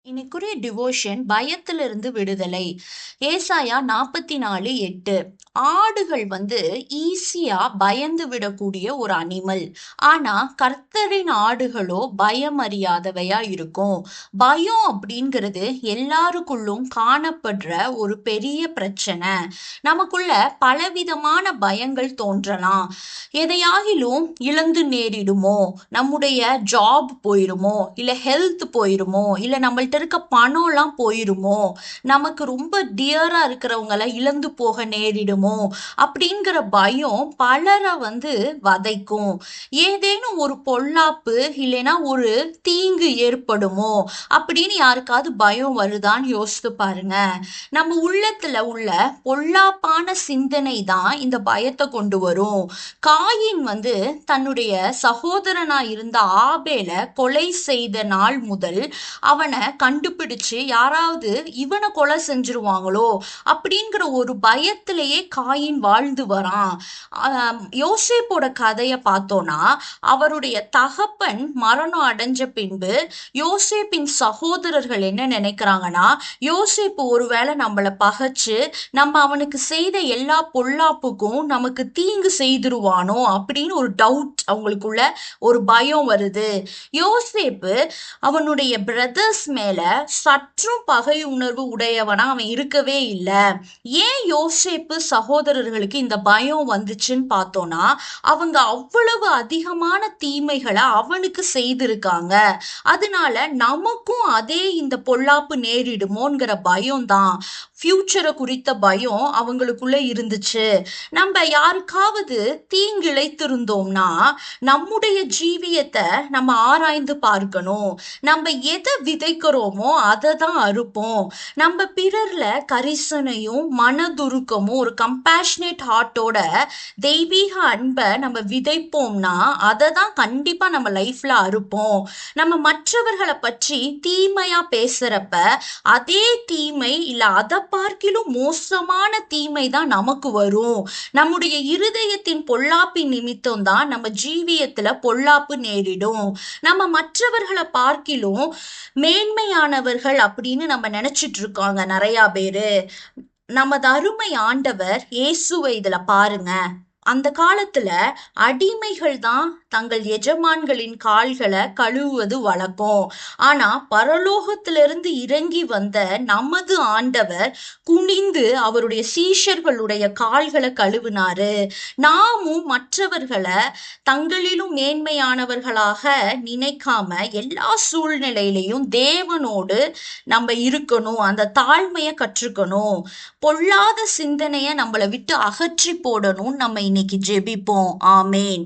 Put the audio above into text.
இன்னைக்குரிய devotion பயத்திலிருந்து விடுதலை. ஏசாயா 44:8. ஆடுகள் ஈஸியா பயந்து விடக்கூடிய ஒரு அனிமல். ஆனா கர்த்தரின் ஆடுகளோ பயம் அறியாதவையா இருக்கும். பயம் அப்படிங்கிறது எல்லாருக்குள்ளும் காணப்படுற ஒரு பெரிய பிரச்சனை. நமக்குள்ள பலவிதமான பயங்கள் தோன்றலாம். எதையாகிலும் இழந்து நேரிடுமோ, நம்முடைய ஜாப் போயிருமோ, இல்ல ஹெல்த் போயிருமோ, இல்ல நம்மள்ட்ட இருக்க பணம்லாம் போயிருமோ, நமக்கு ரொம்ப டியரா இருக்கிறவங்கள இழந்து போக நேரிடுமோ அப்படிங்கிற பயம் பலரை வதைக்கும். ஏதேனும் ஒரு பொல்லாப்பு இல்லைன்னா ஒரு தீங்கு ஏற்படுமோ அப்படின்னு யாருக்காவது பயம் வருதான்னு யோசித்து பாருங்க. நம்ம உள்ளத்துல உள்ள பொல்லாப்பான சிந்தனை தான் இந்த பயத்தை கொண்டு வரும். காயின் தன்னுடைய சகோதரனா இருந்த ஆபேல கொலை செய்த நாள் முதல் அவனை கண்டுபிடிச்சு யாராவது இவனை கொலை செஞ்சிருவாங்களோ அப்படிங்கிற ஒரு பயத்திலேயே காயின் வாழ்ந்து வரான். யோசேப்போட கதையை பார்த்தோம்னா, அவருடைய தகப்பன் மரணம் அடைஞ்ச பின்பு யோசேப்பின் சகோதரர்கள் என்ன நினைக்கிறாங்கன்னா, யோசேப்பு ஒருவேளை நம்மளை பகைச்சு நம்ம அவனுக்கு செய்த எல்லா பொல்லாப்புக்கும் நமக்கு தீங்கு செய்திருவானோ அப்படின்னு ஒரு டவுட், அவங்களுக்குள்ள ஒரு பயம் வருது. யோசேப்பு அவனுடைய பிரதர்ஸ் மேல சற்றும் பகை உணர்வு உடையவனா அவன் இருக்கவே இல்லை. ஏன் யோசேப்பு சகோதரர்களுக்கு இந்த பயம் வந்துச்சுன்னு பார்த்தோம்னா, அவங்க அவ்வளவு அதிகமான தீமைகளை அவனுக்கு செய்திருக்காங்க. அதனால நமக்கும் அதே இந்த பொல்லாப்பு நேரிடுமோங்கிற பயம் தான், ஃபியூச்சரை குறித்த பயம் அவங்களுக்குள்ள இருந்துச்சு. நம்ம யாருக்காவது தீங்கிழைத்திருந்தோம்னா நம்முடைய ஜீவியத்தை நம்ம ஆராய்ந்து பார்க்கணும். நம்ம எதை விதைக்கிறோமோ அதை தான் அறுப்போம். நம்ம பிறர்ல கரிசனையும் மனதுருக்கமும் ஒரு கம்பேஷனேட் ஹார்ட்டோட தெய்வீக அன்பை நம்ம விதைப்போம்னா அதை தான் கண்டிப்பா நம்ம லைஃப்ல அறுப்போம். நம்ம மற்றவர்களை பற்றி தீமையா பேசுறப்ப அதே தீமை இல்ல அதை பார்க்கிலும் மோசமான தீமை தான் நமக்கு வரும். நம்முடைய இருதயத்தின் பொல்லாப்பின் நிமித்தம் தான் நம்ம ஜீவியத்துல பொல்லாப்பு நேரிடும். நம்ம மற்றவர்களை பார்க்கிலும் மேன்மையானவர்கள் அப்படின்னு நம்ம நினைச்சிட்டு இருக்காங்க நிறைய பேரு. நமது அருமை ஆண்டவர் இயேசுவை இதுல பாருங்க. அந்த காலத்துல அடிமைகள் தான் தங்கள் எஜமான்களின் கால்களை கழுவுவது வழக்கம். ஆனா பரலோகத்திலிருந்து இறங்கி வந்த நமது ஆண்டவர் குனிந்து அவருடைய சீஷர்களுடைய கால்களை கழுவினாரு. நாமும் மற்றவர்களை தங்களிலும் மேன்மையானவர்களாக நினைக்காம எல்லா சூழ்நிலையிலையும் தேவனோடு நம்ம இருக்கணும். அந்த தாழ்மையை கற்றுக்கணும். பொல்லாத சிந்தனையை நம்மளை விட்டு அகற்றி போடணும். நம்ம இன்னைக்கு ஜெபிப்போம். ஆமேன்.